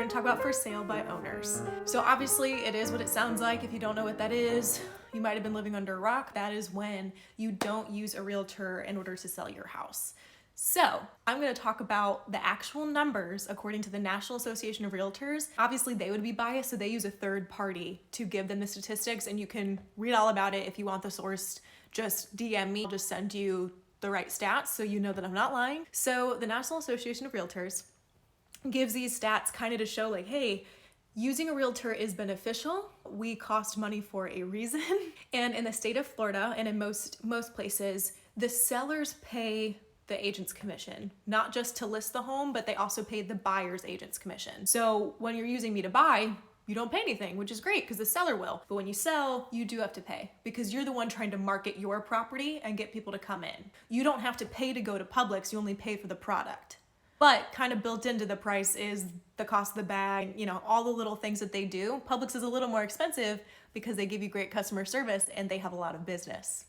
going to talk about for sale by owners. So obviously it is what it sounds like. If you don't know what that is, you might have been living under a rock. That is when you don't use a realtor in order to sell your house. So I'm going to talk about the actual numbers according to the National Association of Realtors. Obviously they would be biased, so they use a third party to give them the statistics, and you can read all about it. If you want the source, just DM me. I'll just send you the right stats so you know that I'm not lying. So the National Association of Realtors gives these stats kind of to show like, hey, using a realtor is beneficial. We cost money for a reason. And in the state of Florida and in most places, the sellers pay the agent's commission, not just to list the home, but they also pay the buyer's agent's commission. So when you're using me to buy, you don't pay anything, which is great because the seller will. But when you sell, you do have to pay because you're the one trying to market your property and get people to come in. You don't have to pay to go to Publix, you only pay for the product. But kind of built into the price is the cost of the bag, you know, all the little things that they do. Publix is a little more expensive because they give you great customer service and they have a lot of business.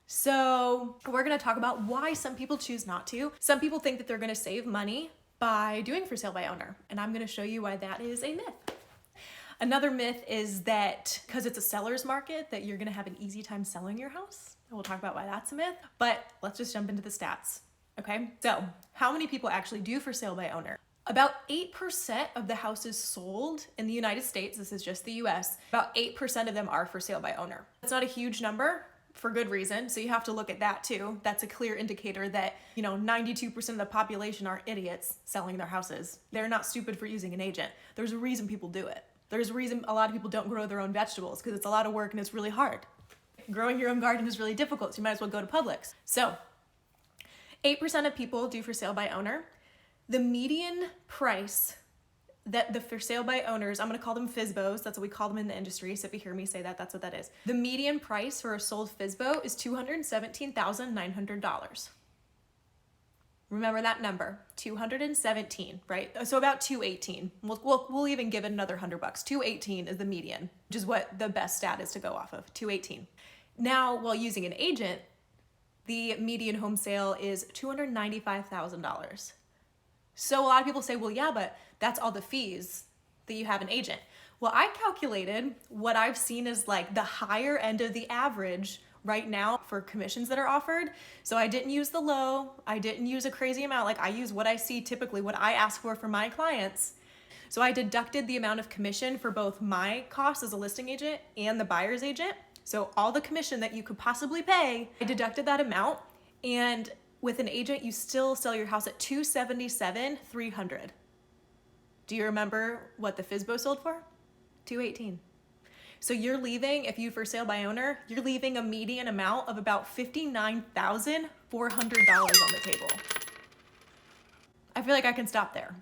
So we're gonna talk about why some people choose not to. Some people think that they're gonna save money by doing for sale by owner, and I'm gonna show you why that is a myth. Another myth is that because it's a seller's market that you're gonna have an easy time selling your house. And we'll talk about why that's a myth, but let's just jump into the stats, okay? So how many people actually do for sale by owner? About 8% of the houses sold in the United States, this is just the US, about 8% of them are for sale by owner. It's not a huge number, for good reason, so you have to look at that too. That's a clear indicator that, 92% of the population are idiots selling their houses. They're not stupid for using an agent. There's a reason people do it. There's a reason a lot of people don't grow their own vegetables because it's a lot of work and it's really hard. Growing your own garden is really difficult, so you might as well go to Publix. So 8% of people do for sale by owner. The median price that the for sale by owners, I'm gonna call them FSBOs, that's what we call them in the industry, so if you hear me say that, that's what that is. The median price for a sold FSBO is $217,900. Remember that number, 217, right? So about 218. We'll even give it another $100. 218 is the median, which is what the best stat is to go off of, 218. Now, while using an agent, the median home sale is $295,000. So a lot of people say, well, yeah, but that's all the fees that you have an agent. Well, I calculated what I've seen as like the higher end of the average right now for commissions that are offered. So I didn't use the low, I didn't use a crazy amount. Like I use what I see typically, what I ask for my clients. So I deducted the amount of commission for both my cost as a listing agent and the buyer's agent. So all the commission that you could possibly pay, I deducted that amount, and with an agent, you still sell your house at $277,300. Do you remember what the FSBO sold for? $218. So you're leaving, if you for sale by owner, you're leaving a median amount of about $59,400 on the table. I feel like I can stop there.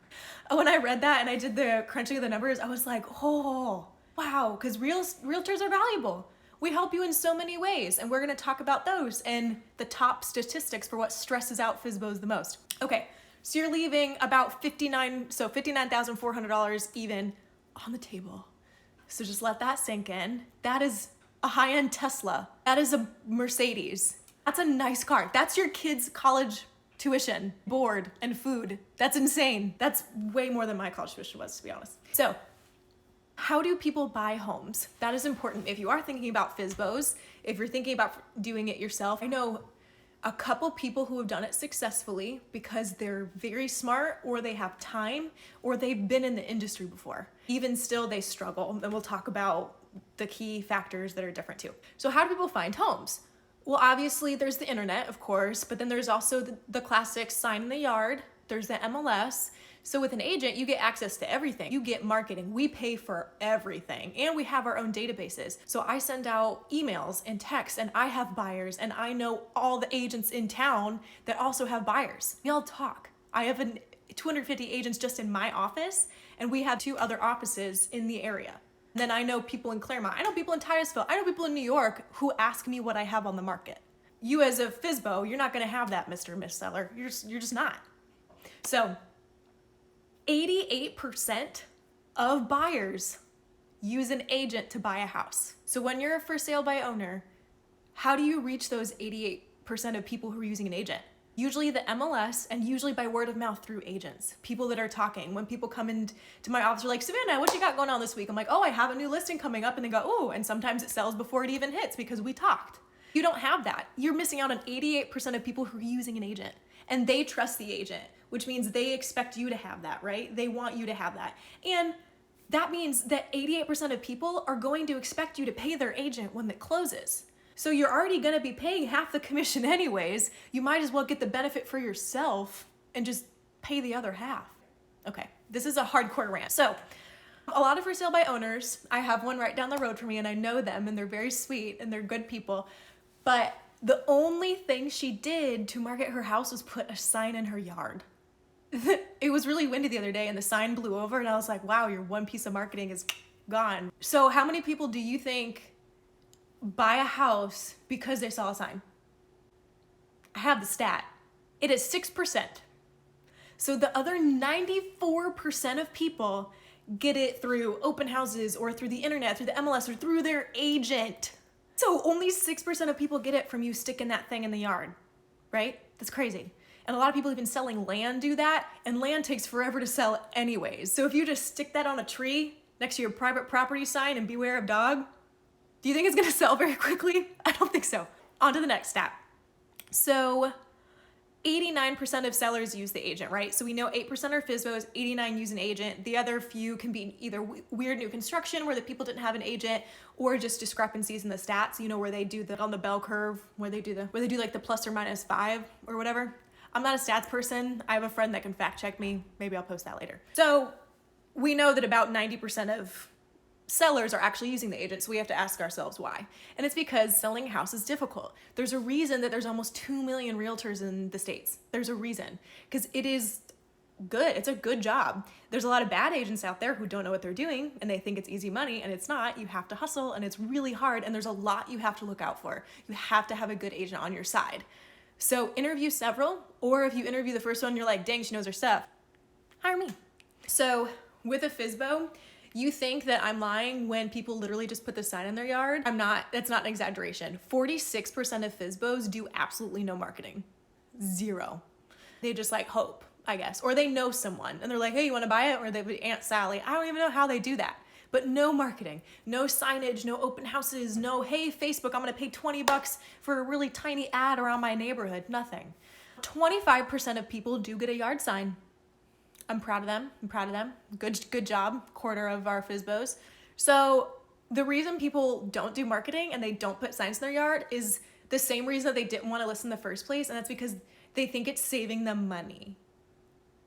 When I read that and I did the crunching of the numbers, I was like, oh, wow, because realtors are valuable. We help you in so many ways, and we're gonna talk about those and the top statistics for what stresses out FSBOs the most. Okay, so you're leaving about $59,400 even on the table. So just let that sink in. That is a high-end Tesla. That is a Mercedes. That's a nice car. That's your kid's college tuition, board, and food. That's insane. That's way more than my college tuition was, to be honest. So, how do people buy homes? That is important. If you are thinking about FSBOs, if you're thinking about doing it yourself, I know a couple people who have done it successfully because they're very smart, or they have time, or they've been in the industry before. Even still, they struggle, and we'll talk about the key factors that are different too. So how do people find homes? Well, obviously there's the internet, of course, but then there's also the classic sign in the yard. There's the MLS. So with an agent, you get access to everything. You get marketing. We pay for everything, and we have our own databases. So I send out emails and texts, and I have buyers, and I know all the agents in town that also have buyers. We all talk. I have 250 agents just in my office, and we have 2 other offices in the area. And then I know people in Claremont. I know people in Titusville. I know people in New York who ask me what I have on the market. You as a FSBO, you're not gonna have that, Mr. and Miss Seller. You're just not. So 88% of buyers use an agent to buy a house. So when you're a for sale by owner, how do you reach those 88% of people who are using an agent? Usually the MLS, and usually by word of mouth through agents, people that are talking. When people come into my office, they're like, Savannah, what you got going on this week? I'm like, oh, I have a new listing coming up. And they go, oh, and sometimes it sells before it even hits because we talked. You don't have that. You're missing out on 88% of people who are using an agent, and they trust the agent, which means they expect you to have that, right? They want you to have that. And that means that 88% of people are going to expect you to pay their agent when it closes. So you're already gonna be paying half the commission anyways. You might as well get the benefit for yourself and just pay the other half. Okay, this is a hardcore rant. So a lot of for sale by owners, I have one right down the road from me and I know them and they're very sweet and they're good people. But the only thing she did to market her house was put a sign in her yard. It was really windy the other day and the sign blew over and I was like, wow, your one piece of marketing is gone. So how many people do you think buy a house because they saw a sign? I have the stat. It is 6%. So the other 94% of people get it through open houses or through the internet, through the MLS, or through their agent. So only 6% of people get it from you sticking that thing in the yard, right? That's crazy. And a lot of people even selling land do that, and land takes forever to sell anyways. So if you just stick that on a tree next to your private property sign and beware of dog, do you think it's gonna sell very quickly? I don't think so. On to the next stat. So 89% of sellers use the agent, right? So we know 8% are FSBOs, 89 use an agent. The other few can be either weird new construction where the people didn't have an agent, or just discrepancies in the stats, you know, where they do that on the bell curve, where they do like the plus or minus 5 or whatever. I'm not a stats person. I have a friend that can fact check me. Maybe I'll post that later. So we know that about 90% of sellers are actually using the agent, so we have to ask ourselves why. And it's because selling a house is difficult. There's a reason that there's almost 2 million realtors in the States. There's a reason, because it is good. It's a good job. There's a lot of bad agents out there who don't know what they're doing and they think it's easy money, and it's not. You have to hustle and it's really hard, and there's a lot you have to look out for. You have to have a good agent on your side. So interview several, or if you interview the first one, you're like, dang, she knows her stuff, hire me. So with a FSBO, you think that I'm lying when people literally just put the sign in their yard. I'm not. That's not an exaggeration. 46% of FSBOs do absolutely no marketing. Zero. They just like hope, I guess. Or they know someone and they're like, hey, you want to buy it? Or they would Aunt Sally. I don't even know how they do that. But no marketing, no signage, no open houses, no, hey, Facebook, I'm going to pay $20 for a really tiny ad around my neighborhood. Nothing. 25% of people do get a yard sign. I'm proud of them. Good job, quarter of our FSBOs. So the reason people don't do marketing and they don't put signs in their yard is the same reason that they didn't want to list in the first place, and that's because they think it's saving them money.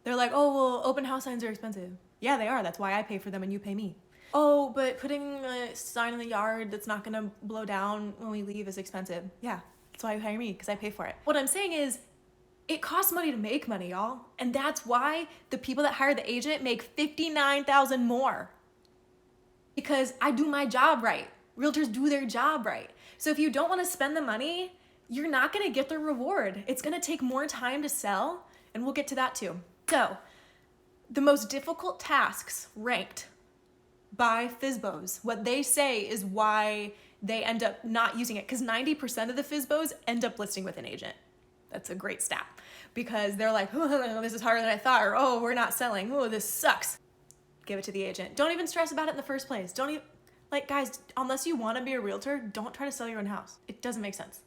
They're like, oh, well, open house signs are expensive. Yeah, they are. That's why I pay for them and you pay me. Oh, but putting a sign in the yard that's not going to blow down when we leave is expensive. Yeah, that's why you hire me, because I pay for it. What I'm saying is, it costs money to make money, y'all. And that's why the people that hire the agent make $59,000 more. Because I do my job right. Realtors do their job right. So if you don't want to spend the money, you're not going to get the reward. It's going to take more time to sell, and we'll get to that too. So the most difficult tasks ranked by FSBOs, what they say is why they end up not using it, because 90% of the FSBOs end up listing with an agent. That's a great stat, because they're like, oh, this is harder than I thought, or oh, we're not selling, oh, this sucks. Give it to the agent. Don't even stress about it in the first place. Don't even, like, guys, unless you want to be a realtor, don't try to sell your own house. It doesn't make sense.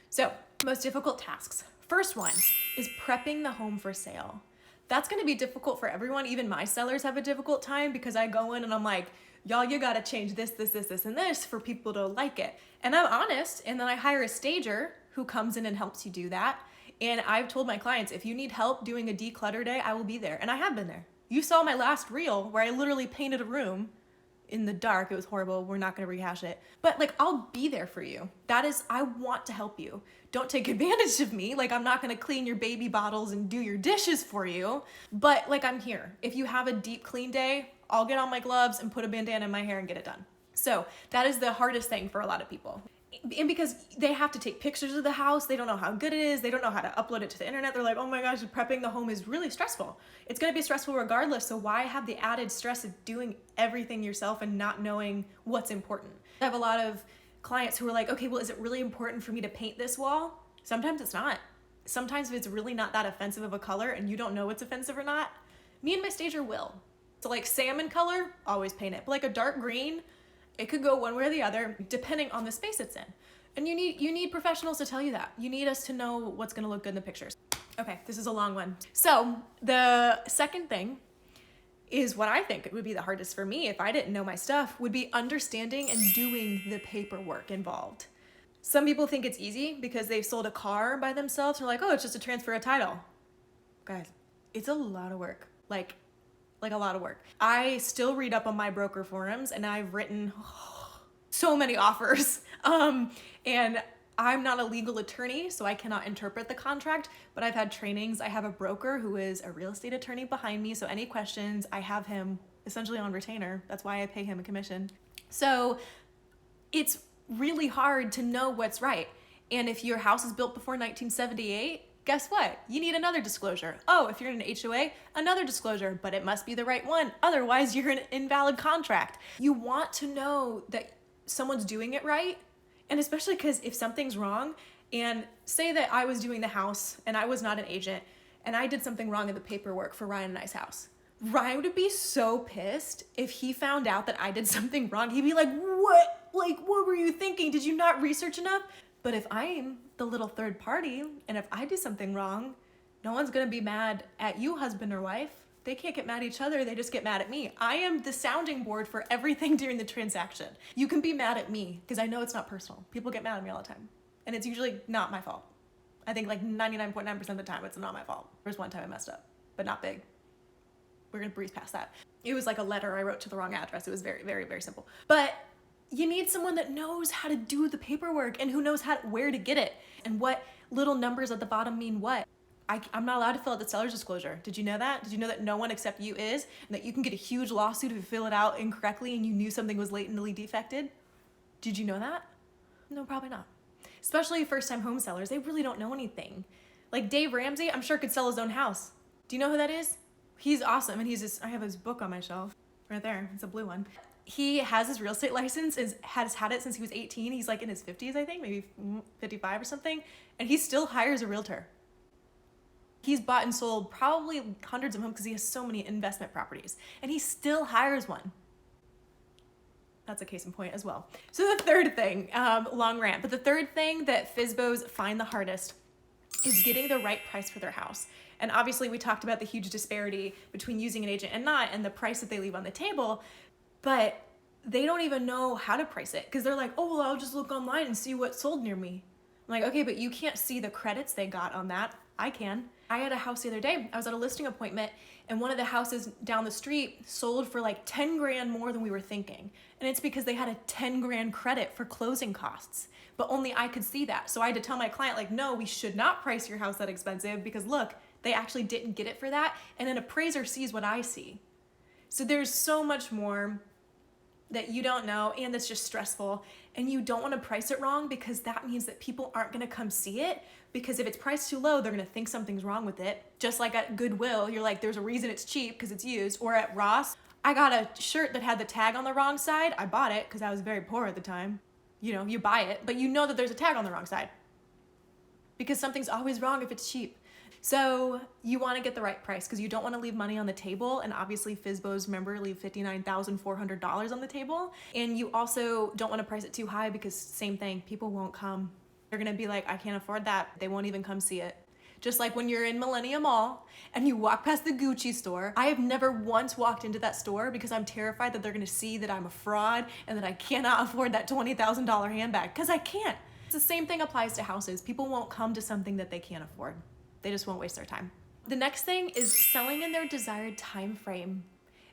So, most difficult tasks. First one is prepping the home for sale. That's going to be difficult for everyone. Even my sellers have a difficult time, because I go in and I'm like, y'all, you got to change this, and this for people to like it. And I'm honest. And then I hire a stager who comes in and helps you do that. And I've told my clients, if you need help doing a declutter day, I will be there. And I have been there. You saw my last reel where I literally painted a room in the dark. It was horrible. We're not going to rehash it. But like, I'll be there for you. That is, I want to help you. Don't take advantage of me. Like, I'm not going to clean your baby bottles and do your dishes for you. But like, I'm here. If you have a deep clean day, I'll get on my gloves and put a bandana in my hair and get it done. So that is the hardest thing for a lot of people. And because they have to take pictures of the house, they don't know how good it is, they don't know how to upload it to the internet, they're like, oh my gosh, prepping the home is really stressful. It's gonna be stressful regardless, so why have the added stress of doing everything yourself and not knowing what's important? I have a lot of clients who are like, okay, well, is it really important for me to paint this wall? Sometimes it's not. sometimes if it's really not that offensive of a color and you don't know it's offensive or not, me and my stager will. So like salmon color, always paint it. But like a dark green, it could go one way or the other depending on the space it's in. And you need professionals to tell you that. You need us to know what's gonna look good in the pictures. Okay, this is a long one. So the second thing is what I think would be the hardest for me if I didn't know my stuff, would be understanding and doing the paperwork involved. Some people think it's easy because they've sold a car by themselves. They're like, oh, it's just a transfer of title. Guys, it's a lot of work. Like a lot of work. I still read up on my broker forums and I've written so many offers. And I'm not a legal attorney, so I cannot interpret the contract, but I've had trainings. I have a broker who is a real estate attorney behind me. So any questions, I have him essentially on retainer. That's why I pay him a commission. So it's really hard to know what's right. And if your house is built before 1978, guess what? You need another disclosure. Oh, if you're in an HOA, another disclosure, but it must be the right one. Otherwise, you're in an invalid contract. You want to know that someone's doing it right. And especially because if something's wrong, and say that I was doing the house and I was not an agent and I did something wrong in the paperwork for Ryan and I's house. Ryan would be so pissed if he found out that I did something wrong. He'd be like, what? Like, what were you thinking? Did you not research enough? But if I'm the little third party and if I do something wrong, no one's gonna be mad at you, husband or wife. They can't get mad at each other, they just get mad at me. I am the sounding board for everything during the transaction. You can be mad at me because I know it's not personal. People get mad at me all the time. And it's usually not my fault. I think like 99.9% of the time it's not my fault. There's one time I messed up, but not big. We're gonna breeze past that. It was like a letter I wrote to the wrong address. It was very, very, very simple. But you need someone that knows how to do the paperwork and who knows where to get it and what little numbers at the bottom mean what. I'm not allowed to fill out the seller's disclosure. Did you know that? Did you know that no one except you is? And that you can get a huge lawsuit if you fill it out incorrectly and you knew something was latently defected? Did you know that? No, probably not. Especially first-time home sellers, they really don't know anything. Like Dave Ramsey, I'm sure could sell his own house. Do you know who that is? He's awesome, and I have his book on my shelf right there. It's a blue one. He has his real estate license, has had it since he was 18. He's like in his 50s, I think, maybe 55 or something, and he still hires a realtor. He's bought and sold probably hundreds of homes because he has so many investment properties, and he still hires one. That's a case in point as well. So the third thing, long rant, but the third thing that FSBOs find the hardest is getting the right price for their house. And obviously we talked about the huge disparity between using an agent and not, and the price that they leave on the table, but they don't even know how to price it because they're like, oh, well, I'll just look online and see what sold near me. I'm like, okay, but you can't see the credits they got on that. I can. I had a house the other day. I was at a listing appointment and one of the houses down the street sold for like 10 grand more than we were thinking. And it's because they had a 10 grand credit for closing costs, but only I could see that. So I had to tell my client like, no, we should not price your house that expensive because look, they actually didn't get it for that. And an appraiser sees what I see. So there's so much more that you don't know and that's just stressful, and you don't want to price it wrong because that means that people aren't going to come see it, because if it's priced too low, they're going to think something's wrong with it. Just like at Goodwill, you're like, there's a reason it's cheap because it's used. Or at Ross, I got a shirt that had the tag on the wrong side. I bought it because I was very poor at the time. You know, you buy it, but you know that there's a tag on the wrong side because something's always wrong if it's cheap. So you want to get the right price because you don't want to leave money on the table. And obviously FSBOs, remember, leave $59,400 on the table. And you also don't want to price it too high because same thing, people won't come. They're going to be like, I can't afford that. They won't even come see it. Just like when you're in Millennium Mall and you walk past the Gucci store. I have never once walked into that store because I'm terrified that they're going to see that I'm a fraud and that I cannot afford that $20,000 handbag, because I can't. It's the same thing applies to houses. People won't come to something that they can't afford. They just won't waste their time. The next thing is selling in their desired time frame.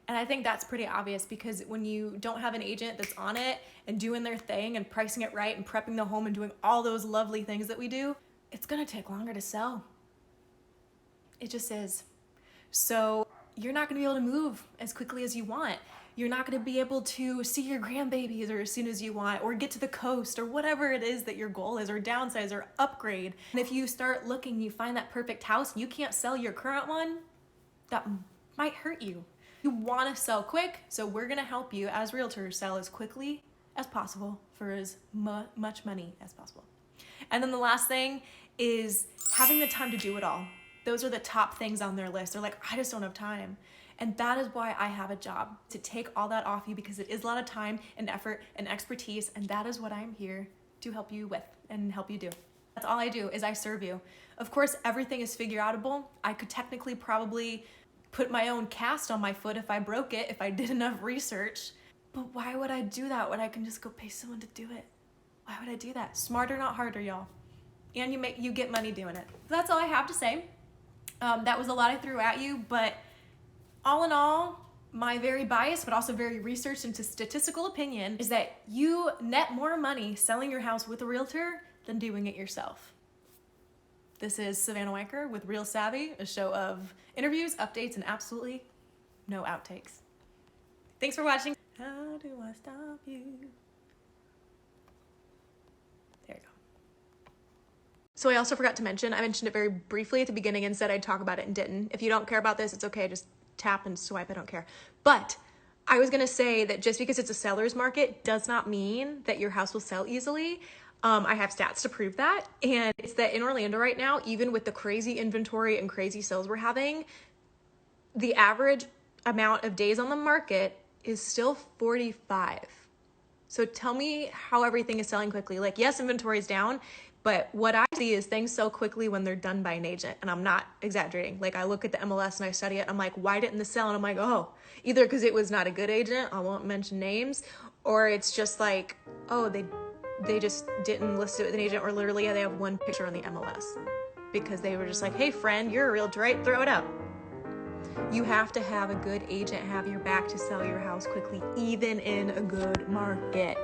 And I think that's pretty obvious because when you don't have an agent that's on it and doing their thing and pricing it right and prepping the home and doing all those lovely things that we do, it's gonna take longer to sell. It just is. So you're not gonna be able to move as quickly as you want. You're not gonna be able to see your grandbabies or as soon as you want, or get to the coast, or whatever it is that your goal is, or downsize or upgrade. And if you start looking, you find that perfect house, and you can't sell your current one, that might hurt you. You wanna sell quick, so we're gonna help you as realtors sell as quickly as possible for as much money as possible. And then the last thing is having the time to do it all. Those are the top things on their list. They're like, I just don't have time. And that is why I have a job, to take all that off you, because it is a lot of time and effort and expertise, and that is what I'm here to help you with and help you do. That's all I do, is I serve you. Of course, everything is figure outable. I could technically probably put my own cast on my foot if I broke it, if I did enough research. But why would I do that when I can just go pay someone to do it? Why would I do that? Smarter, not harder, y'all. And you get money doing it. That's all I have to say. That was a lot I threw at you, but all in all, my very biased but also very researched into statistical opinion is that you net more money selling your house with a realtor than doing it yourself. This is Savannah Wanker with Real Savvy, a show of interviews, updates, and absolutely no outtakes. Thanks for watching. How do I stop you? There you go. So I also forgot to mention, I mentioned it very briefly at the beginning and said I'd talk about it and didn't. If you don't care about this, it's okay, just tap and swipe, I don't care. But I was gonna say that just because it's a seller's market does not mean that your house will sell easily. I have stats to prove that, and it's that in Orlando right now, even with the crazy inventory and crazy sales we're having, the average amount of days on the market is still 45. So tell me how everything is selling quickly. Like, yes, inventory is down, but what I see is things sell quickly when they're done by an agent, and I'm not exaggerating. Like, I look at the MLS and I study it, I'm like, why didn't this sell? And I'm like, oh, either because it was not a good agent, I won't mention names, or it's just like, oh, they just didn't list it with an agent, or literally they have one picture on the MLS because they were just like, hey friend, you're a realtor, right? Throw it up. You have to have a good agent have your back to sell your house quickly, even in a good market.